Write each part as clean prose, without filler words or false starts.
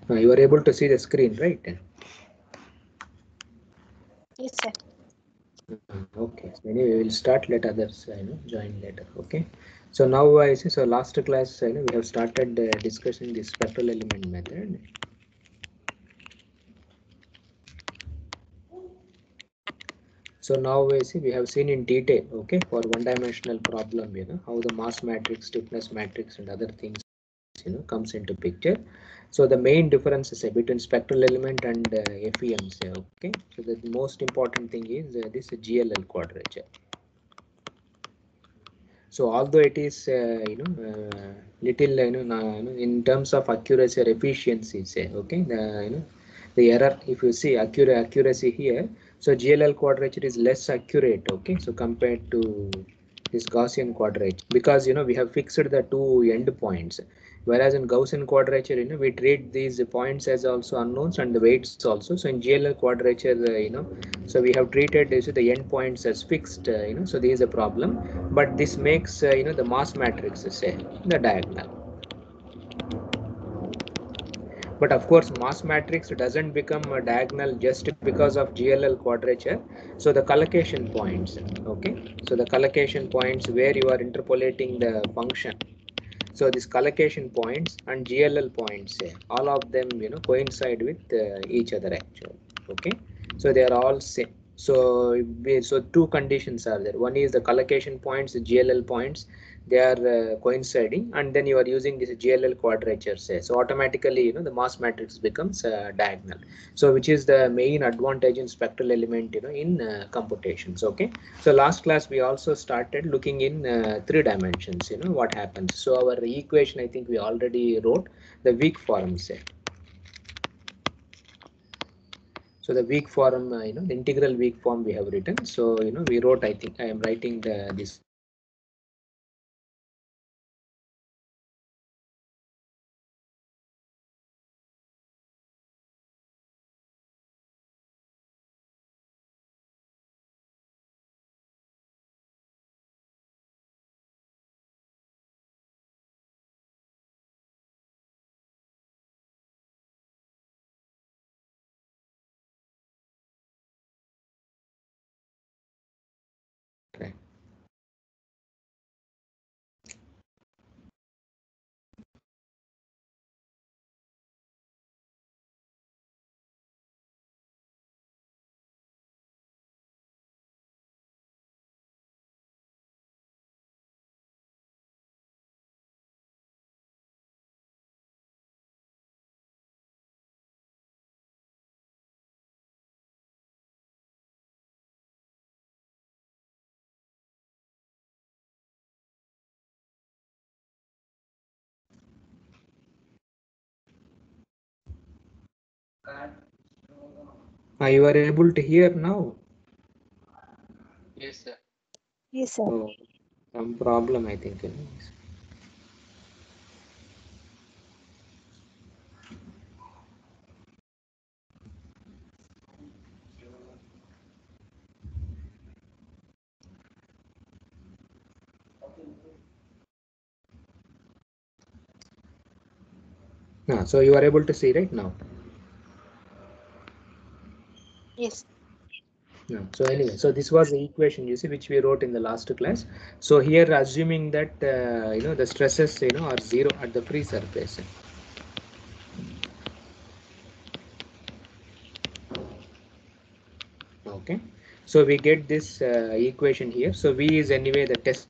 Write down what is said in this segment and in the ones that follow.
You are able to see the screen, right? Yes, sir. Okay. So anyway, we will start. Let others join later. Okay. So now I see. So last class, we have started discussing the spectral element method. So now we see we have seen in detail, okay, for one-dimensional problem, how the mass matrix, stiffness matrix, and other things, comes into picture. So the main difference is between spectral element and FEM, say, okay. So the most important thing is this GLL quadrature. So although it is, little, in terms of accuracy or efficiency, say, okay, the error, if you see accuracy here, so GLL quadrature is less accurate, okay, so compared to this Gaussian quadrature, because we have fixed the two end points, whereas in Gaussian quadrature, we treat these points as also unknowns and the weights also. So in GLL quadrature, so we have treated this, the end points as fixed, so there is a problem, but this makes the mass matrix, say, the diagonal. But of course, mass matrix doesn't become a diagonal just because of GLL quadrature. So the collocation points, okay, so the collocation points where you are interpolating the function, so these collocation points and GLL points, all of them coincide with each other actually, okay, so they are all same. So so two conditions are there. One is the collocation points, the GLL points, they are coinciding, and then you are using this GLL quadrature, so automatically the mass matrix becomes diagonal. So which is the main advantage in spectral element in computations, okay. So last class we also started looking in 3 dimensions, what happens. So our equation, I think we already wrote the weak form, say. So the weak form, the integral weak form we have written. So we wrote, I think I am writing this. Right. You are able to hear now? Yes, sir. Yes, sir. Oh, some problem, I think. So you are able to see right now. Yes. No. So anyway, so this was the equation, you see, which we wrote in the last class. So here, assuming that the stresses are zero at the free surface. Okay. So we get this equation here. So V is anyway the test.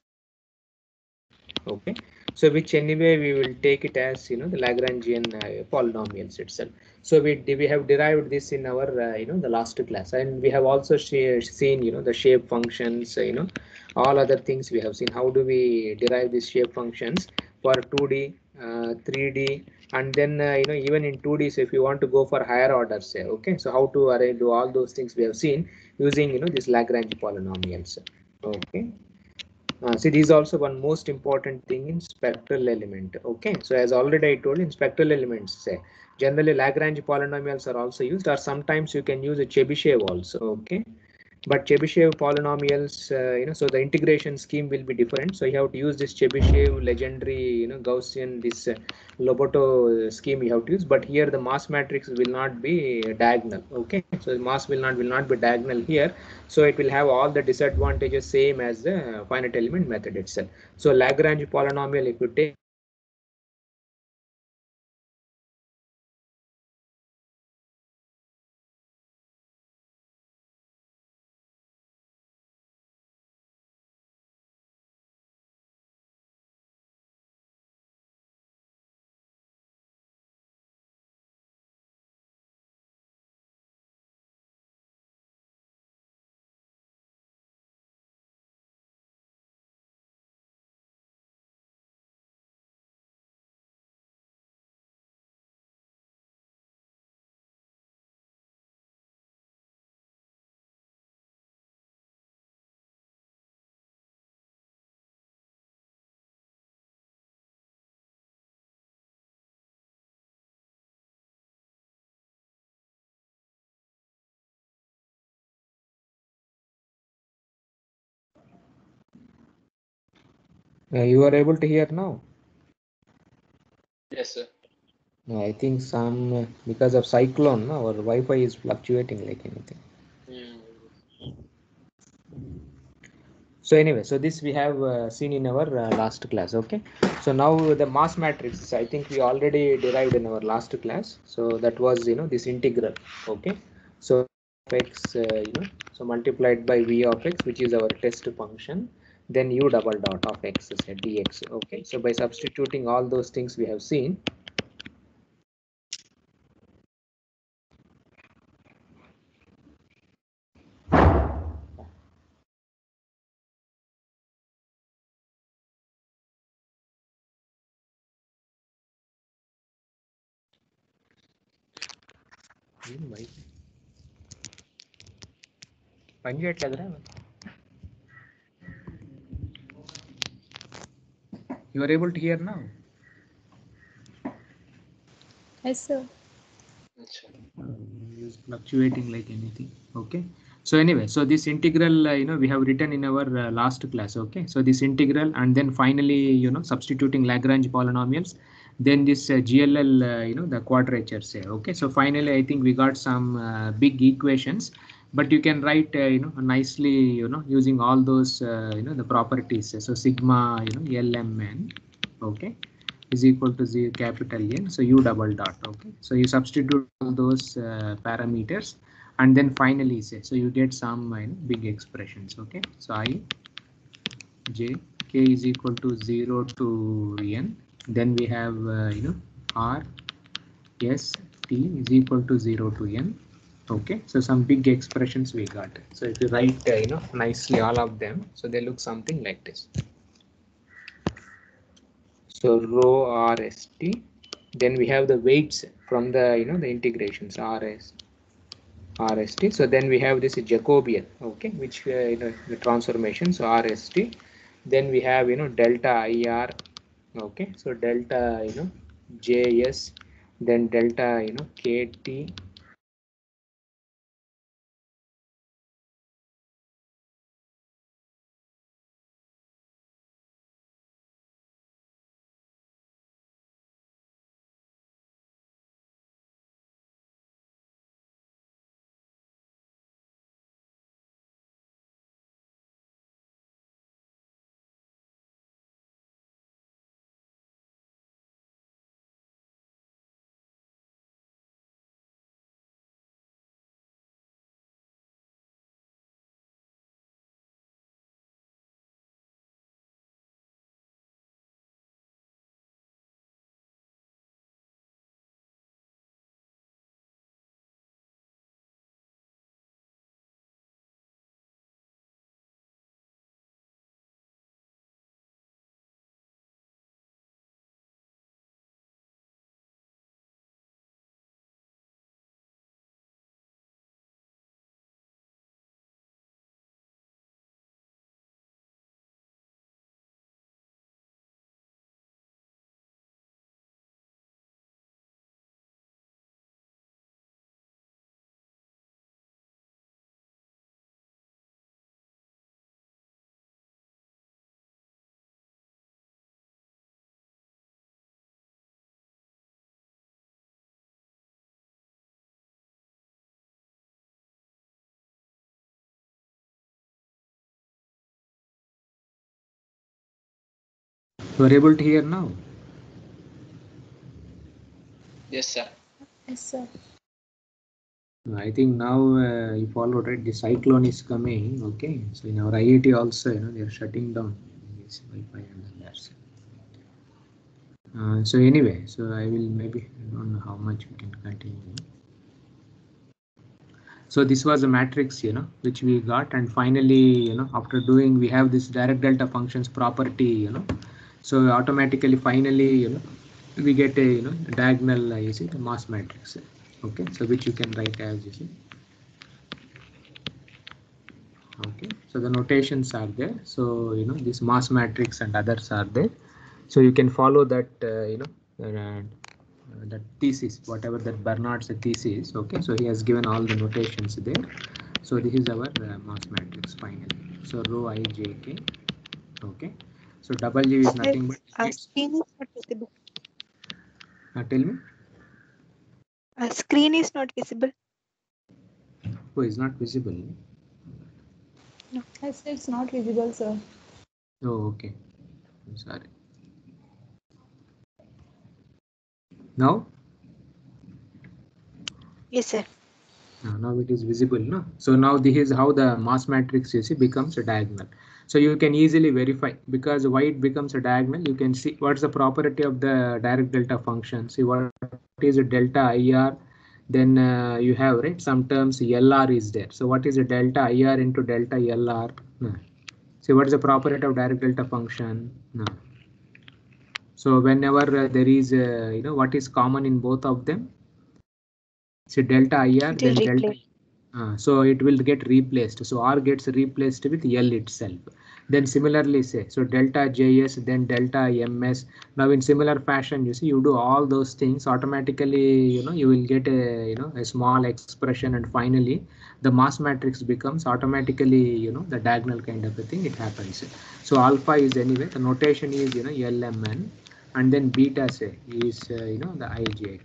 Okay. So which anyway we will take it as the Lagrangian polynomials itself. So we have derived this in our the last class, and we have also seen the shape functions, all other things we have seen. How do we derive these shape functions for 2D, 3D, and then even in 2D, so if you want to go for higher orders, say, okay, so how to do all those things we have seen using this Lagrange polynomials. Okay. See, this is also one most important thing in spectral element. Okay, so as already I told, in spectral elements, say, generally Lagrange polynomials are also used, or sometimes you can use a Chebyshev also. Okay, but Chebyshev polynomials, so the integration scheme will be different. So you have to use this Chebyshev legendary, Gaussian, this Lobato scheme you have to use. But here the mass matrix will not be diagonal. Okay, so the mass will not be diagonal here. So it will have all the disadvantages same as the finite element method itself. So Lagrange polynomial, if you take you are able to hear now. Yes, sir. I think some because of cyclone, no, our Wi-Fi is fluctuating like anything. So anyway, so this we have seen in our last class. Okay, so now the mass matrix, I think we already derived in our last class. So that was this integral. Okay, so x so multiplied by v of x, which is our test function, then u double dot of x is dx. Okay, so by substituting all those things we have seen. పనిచేయట్లేదురా you are able to hear now. Yes, sir. Is fluctuating like anything. Okay, so anyway, so this integral we have written in our last class. Okay, so this integral, and then finally substituting Lagrange polynomials, then this GLL the quadrature say. Okay, so finally I think we got some big equations, but you can write nicely using all those the properties. So sigma LMN. Okay, is equal to 0 capital N, so u double dot. Okay, so you substitute all those parameters, and then finally say, so you get some big expressions. Okay, so I j k is equal to 0 to n, then we have r s t is equal to 0 to n. Okay, so some big expressions we got. So if you write nicely all of them, so they look something like this. So rho rst, then we have the weights from the the integrations rst. So then we have this Jacobian, okay, which the transformation, so rst. Then we have delta ir, okay, so delta js, then delta kt, You are able to hear now? Yes, sir. Yes, sir. I think now you followed, right? The cyclone is coming. Okay, so in our IIT also, they are shutting down this Wi-Fi and others. So anyway, so I will maybe, I don't know how much we can continue. So this was a matrix, which we got, and finally, after doing, we have this direct delta functions property, so automatically, finally, we get a, diagonal, you see, the mass matrix. Okay, so which you can write as, you see. Okay, so the notations are there. So this mass matrix and others are there. So you can follow that, that thesis, whatever that Bernard's thesis. Okay, so he has given all the notations there. So this is our mass matrix finally. So rho I j k. Okay, so W is nothing but Our screen is not visible. tell me. Our screen is not visible. Oh, is not visible. No. Yes, it's not visible, sir. Oh, okay. I'm sorry. Now. Yes, sir. Now it is visible, no? So now this is how the mass matrix, you see, becomes a diagonal. So you can easily verify, because why it becomes a diagonal. You can see what's the property of the direct delta function. See what is a delta IR. Then you have, right, some terms LR is there. So what is a delta IR into delta LR? No. See what is the property of direct delta function? No. So whenever there is, what is common in both of them? See delta IR, It will then delta. replace. So it will get replaced. So R gets replaced with L itself. Then similarly say, so delta JS, then delta MS. Now in similar fashion, you see, you do all those things automatically, you will get a, a small expression, and finally the mass matrix becomes automatically, the diagonal kind of a thing, it happens. So alpha is anyway, the notation is, LMN, and then beta say is, the IJK.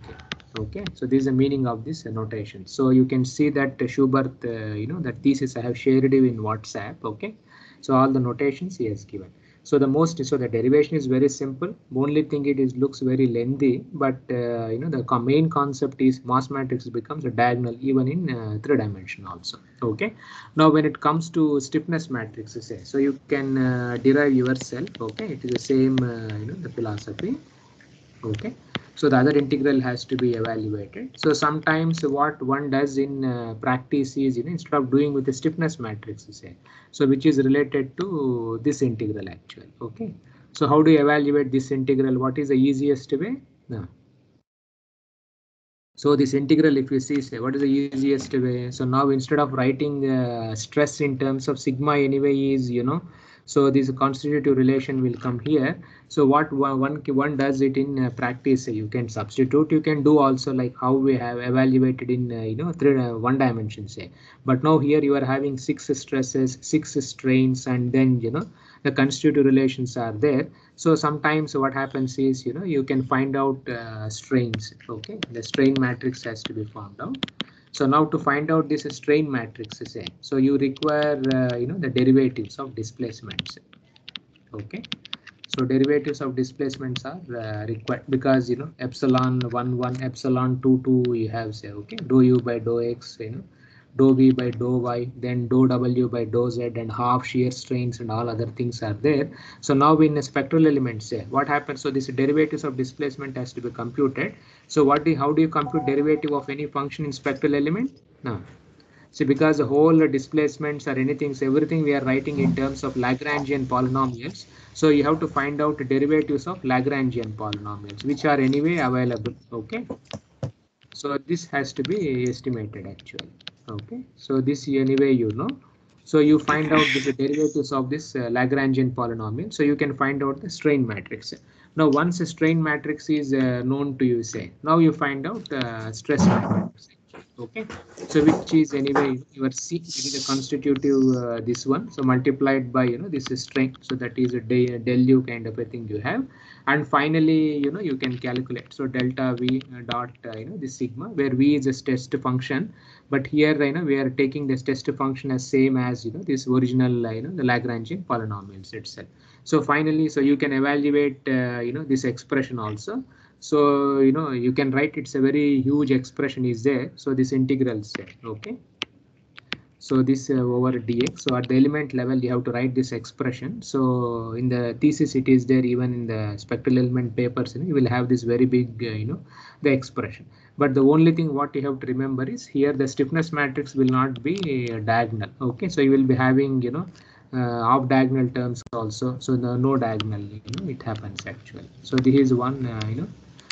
Okay, so this is the meaning of this notation. So you can see that Schubert, that thesis I have shared you in WhatsApp. Okay, so all the notations he has given. So the derivation is very simple. Only thing it is looks very lengthy, but the main concept is mass matrix becomes a diagonal even in 3 dimension also. Okay, now when it comes to stiffness matrix, say, so you can derive yourself. Okay, it is the same, the philosophy. Okay, so the other integral has to be evaluated. So sometimes what one does in practice is, instead of doing with the stiffness matrix, say, so which is related to this integral actually. Okay, so how do you evaluate this integral? What is the easiest way? No. So this integral, if you see, say, what is the easiest way? So now instead of writing stress in terms of sigma anyway is, so this constitutive relation will come here. So what one does it in practice, you can substitute, you can do also like how we have evaluated in, 1 dimension, say. But now here you are having 6 stresses, 6 strains, and then, the constitutive relations are there. So sometimes what happens is, you can find out strains. Okay, the strain matrix has to be found out. So now to find out this strain matrix, say, so you require, the derivatives of displacements. Okay, so derivatives of displacements are required, because epsilon 1 epsilon 2 you have, say, okay, dou u by dou x, dou v by dou y, then dou w by dou z, and half shear strains and all other things are there. So now in a spectral element, say, what happens? So this derivatives of displacement has to be computed. So how do you compute derivative of any function in spectral element? No. See, because the whole displacements or anything, so everything we are writing in terms of Lagrangian polynomials. So you have to find out derivatives of Lagrangian polynomials, which are anyway available. Okay. So this has to be estimated actually. Okay. So this anyway, so you find out the derivatives of this Lagrangian polynomial. So you can find out the strain matrix. Now, once a strain matrix is known to you, say, now you find out stress matrix. Okay, so which is anyway your C, it is a constitutive this one, so multiplied by this is strength, so that is a del u kind of a thing you have, and finally you can calculate, so delta v dot this sigma, where v is a test function. But here, we are taking this test function as same as, this original, the Lagrangian polynomials itself. So finally, so you can evaluate, this expression also. So, you can write it's a very huge expression is there. So this integral say, okay. So this over dx. So at the element level, you have to write this expression. So in the thesis, it is there. Even in the spectral element papers, you will have this very big, the expression. But the only thing what you have to remember is here the stiffness matrix will not be diagonal. Okay, so you will be having, off diagonal terms also. So the no diagonal, it happens actually. So this is one,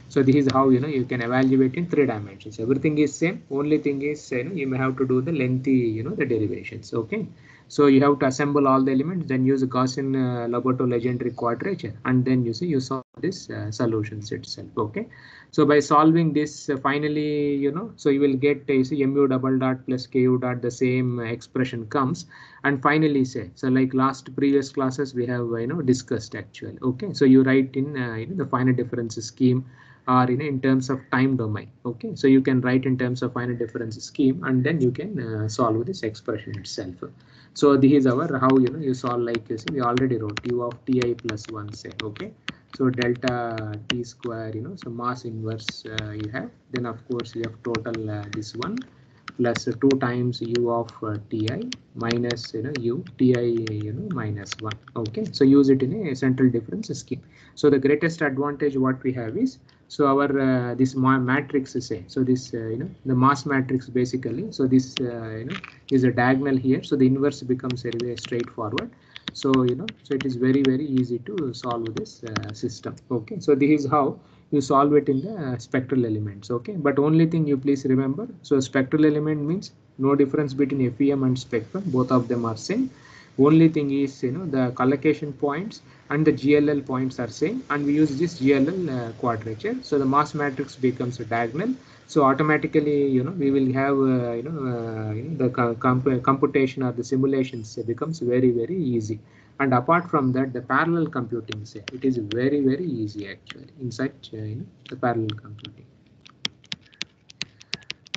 so this is how you can evaluate in 3 dimensions. Everything is same. Only thing is you may have to do the lengthy the derivations. Okay, so you have to assemble all the elements, then use a Gaussian Lobato legendary quadrature, and then you solve this solutions itself. Okay, so by solving this finally so you will get you see mu double dot plus ku dot, the same expression comes, and finally say so like last previous classes we have discussed actually. Okay, so you write in the finite difference scheme, or in terms of time domain. Okay, so you can write in terms of finite difference scheme, and then you can solve this expression itself. So this is our how you solve, like you see we already wrote u of ti plus 1 say. Okay, so delta t square, so mass inverse you have, then of course you have total this one plus 2 times u of ti minus u ti minus 1. Okay, so use it in a central difference scheme. So the greatest advantage what we have is, so our this matrix is say, so this the mass matrix basically, so this is a diagonal here, so the inverse becomes very straightforward. So so it is very easy to solve this system. Okay, so this is how you solve it in the spectral elements. Okay, but only thing you please remember, so spectral element means no difference between FEM and spectrum, both of them are same. Only thing is the collocation points and the GLL points are same, and we use this GLL quadrature, so the mass matrix becomes a diagonal. So automatically we will have the computation or the simulations becomes very easy. And apart from that, the parallel computing say it is very easy actually in such the parallel computing.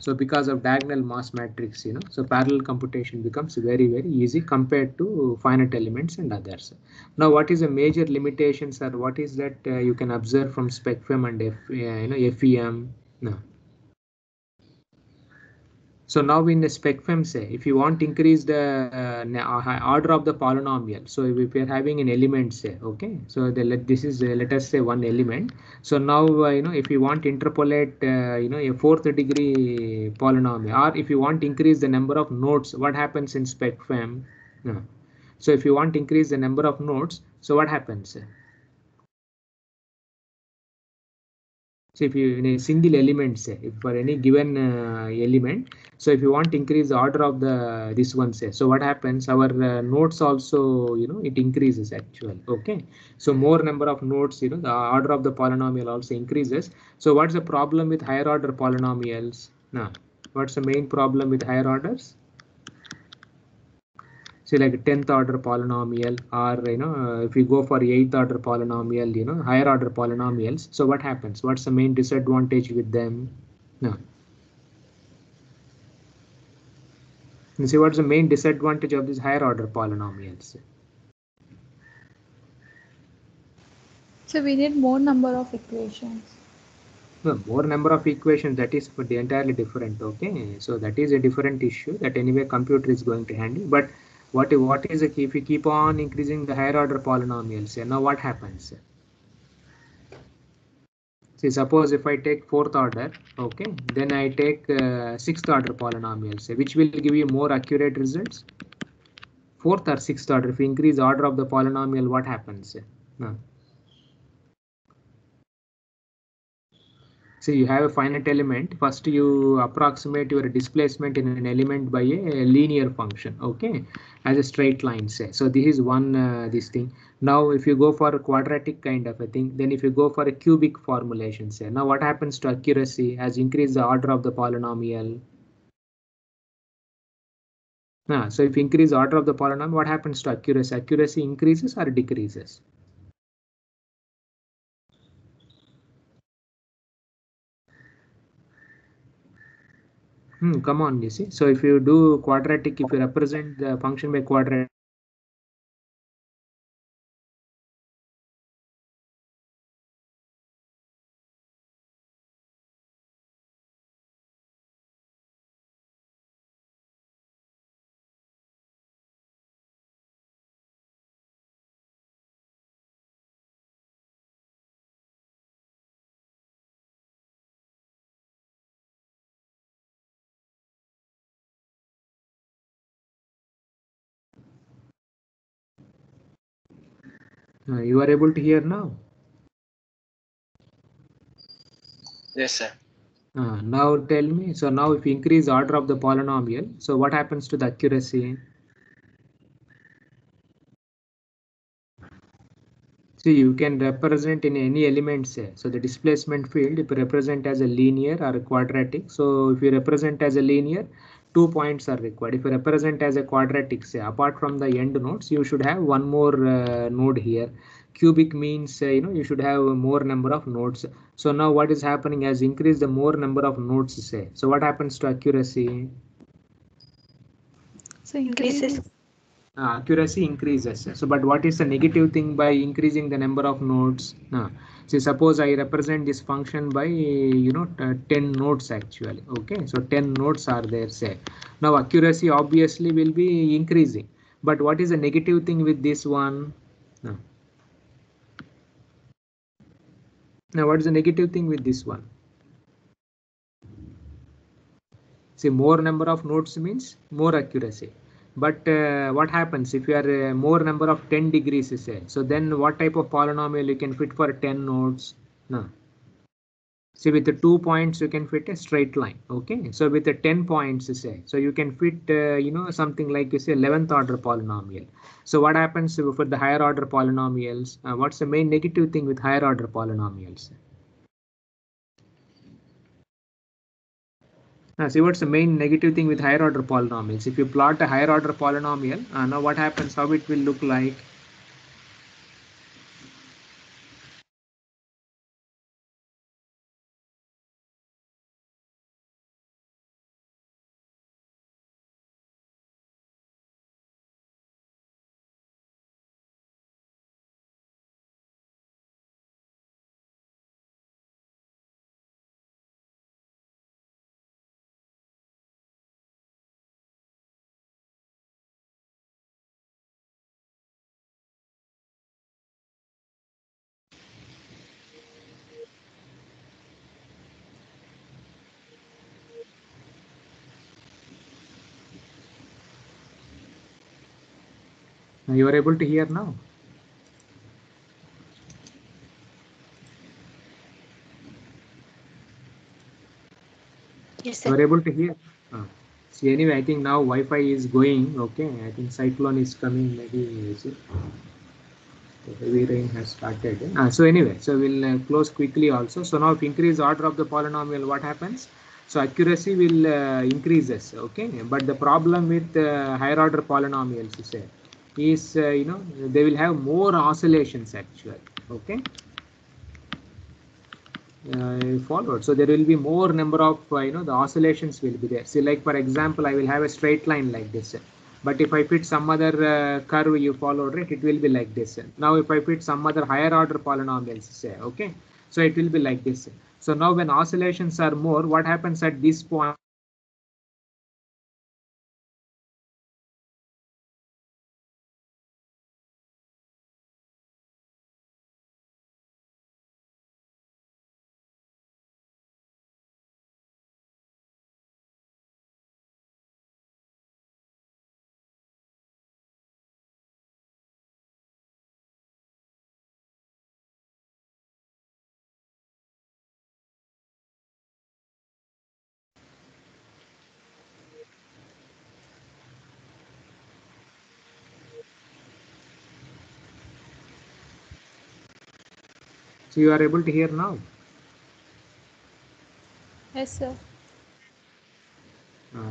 So because of diagonal mass matrix, so parallel computation becomes very easy compared to finite elements and others. Now, what is the major limitations, or what is that you can observe from SpecFEM and FEM? No. So now in the SpecFEM say, if you want to increase the order of the polynomial, so if we are having an element say, okay, so this is let us say one element. So now if you want to interpolate a 4th degree polynomial, or if you want to increase the number of nodes, what happens in SpecFEM? No. So if you want to increase the number of nodes, so what happens? So if you in a single element say, if for any given element, so if you want to increase the order of the this one say, so what happens, our nodes also it increases actually. Okay, so more number of nodes, the order of the polynomial also increases. So what's the problem with higher order polynomials? Now what's the main problem with higher orders? Say like 10th order polynomial, or if you go for 8th order polynomial, higher order polynomials, so what happens? What's the main disadvantage with them? No. You see what's the main disadvantage of these higher order polynomials? So we need more number of equations. No, more number of equations, that is for the entirely different. Okay, so that is a different issue that anyway computer is going to handle. But what is the key? If you keep on increasing the higher order polynomials, now what happens? See, suppose if I take 4th order, okay, then I take 6th order polynomials, which will give you more accurate results. 4th or 6th order, if you increase the order of the polynomial, what happens? No. So you have a finite element. First, you approximate your displacement in an element by a linear function, okay, as a straight line say. So this is one this thing. Now, if you go for a quadratic kind of a thing, then if you go for a cubic formulation say, now what happens to accuracy as increase the order of the polynomial? So if you increase the order of the polynomial, what happens to accuracy? Accuracy increases or decreases? Come on, you see. So if you do quadratic, if you represent the function by quadratic, you are able to hear now. Yes, sir. Now tell me. So now if you increase order of the polynomial, so what happens to the accuracy? See, you can represent in any element, say. So the displacement field, if you represent as a linear or a quadratic, so if you represent as a linear, 2 points are required. If you represent as a quadratic, say, apart from the end nodes, you should have one more node here. Cubic means, you should have more number of nodes. So now what is happening as increase the more number of nodes, say. So what happens to accuracy? So Increases. Accuracy increases. So, but what is the negative thing by increasing the number of nodes? See, suppose I represent this function by 10 nodes actually. Okay, so 10 nodes are there. Say now accuracy obviously will be increasing. But what is the negative thing with this one? No. Now, what is the negative thing with this one? See, more number of nodes means more accuracy. But what happens if you are more number of 10 degrees, say? So then what type of polynomial you can fit for 10 nodes? No. See, with the 2 points you can fit a straight line. Okay. So with the 10 points, say, so you can fit something like you say 11th order polynomial. So what happens for the higher order polynomials? What's the main negative thing with higher order polynomials? See, what's the main negative thing with higher order polynomials? If you plot a higher order polynomial, now what happens, how it will look like? You are able to hear now? Yes, You sir. are able to hear? See, anyway, I think now Wi-Fi is going. Okay, I think cyclone is coming. Maybe is it? The heavy rain has started. So anyway, so we'll close quickly also. So now if increase order of the polynomial, what happens? So accuracy will increases. Okay, but the problem with higher order polynomials is they will have more oscillations actually. Okay. Followed, so there will be more number of the oscillations will be there. See, like for example, I will have a straight line like this, but if I fit some other curve you followed, right, it will be like this. Now if I fit some other higher order polynomials, say, okay, so it will be like this. So now when oscillations are more, what happens at this point? So you are able to hear now? yes, sir.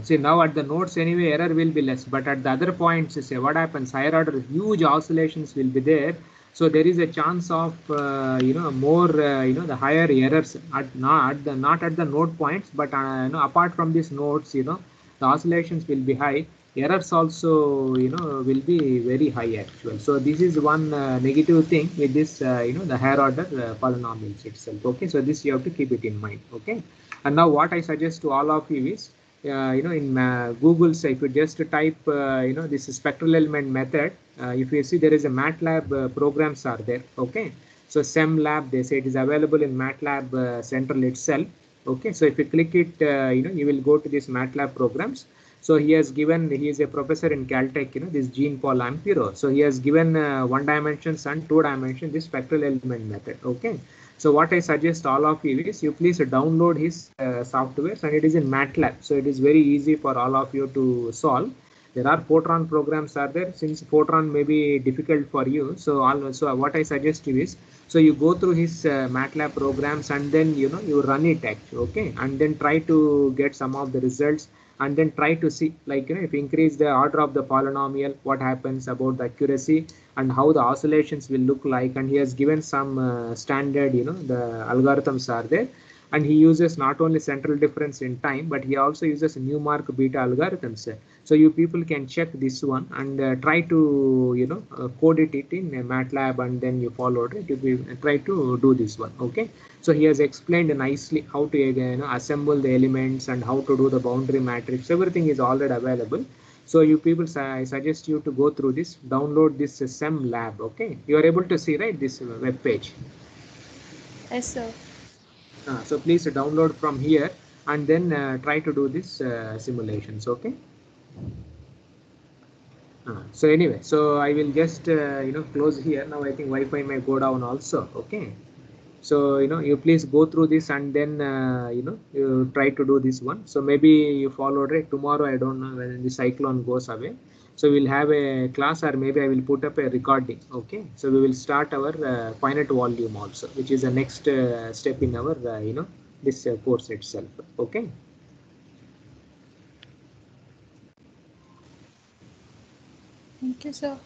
See, now at the nodes anyway error will be less, but at the other points, say what happens, higher order huge oscillations will be there. So there is a chance of more the higher errors not at the node points, but apart from these nodes, the oscillations will be high. Errors also will be very high actual. So this is one negative thing with this the higher order polynomials itself. Okay, so this you have to keep it in mind. Okay, and now what I suggest to all of you is in Google, say if you just type this spectral element method, if you see there is a MATLAB programs are there. Okay, so SEMLab, they say it is available in MATLAB Central itself. Okay, so if you click it, you will go to this MATLAB programs. So he has given, he is a professor in Caltech, this Jean Paul Ampero. So he has given one dimensions and two dimension this spectral element method. Okay, so what I suggest all of you is you please download his software, and it is in MATLAB. So it is very easy for all of you to solve. There are Fortran programs are there. Since Fortran may be difficult for you, so what I suggest you is, so you go through his MATLAB programs and then you run it actually. Okay, and then try to get some of the results, and then try to see like if you increase the order of the polynomial, what happens about the accuracy and how the oscillations will look like. And he has given some standard the algorithms are there, and he uses not only central difference in time, but he also uses Newmark beta algorithms. So you people can check this one and try to code it in MATLAB, and then you follow it. You try to do this one. Okay, so he has explained nicely how to assemble the elements and how to do the boundary matrix. Everything is already available. So you people, I suggest you to go through this, download this SEMLab. Okay, you are able to see, right, this web page. Yes, sir. So please download from here and then try to do this simulations. Okay. So anyway, so I will just close here. Now I think Wi-Fi may go down also. Okay. So you please go through this, and then you try to do this one. So maybe you followed it tomorrow. I don't know when the cyclone goes away. So we'll have a class, or maybe I will put up a recording. Okay. So we will start our finite volume also, which is the next step in our this course itself. Okay. Thank you, sir.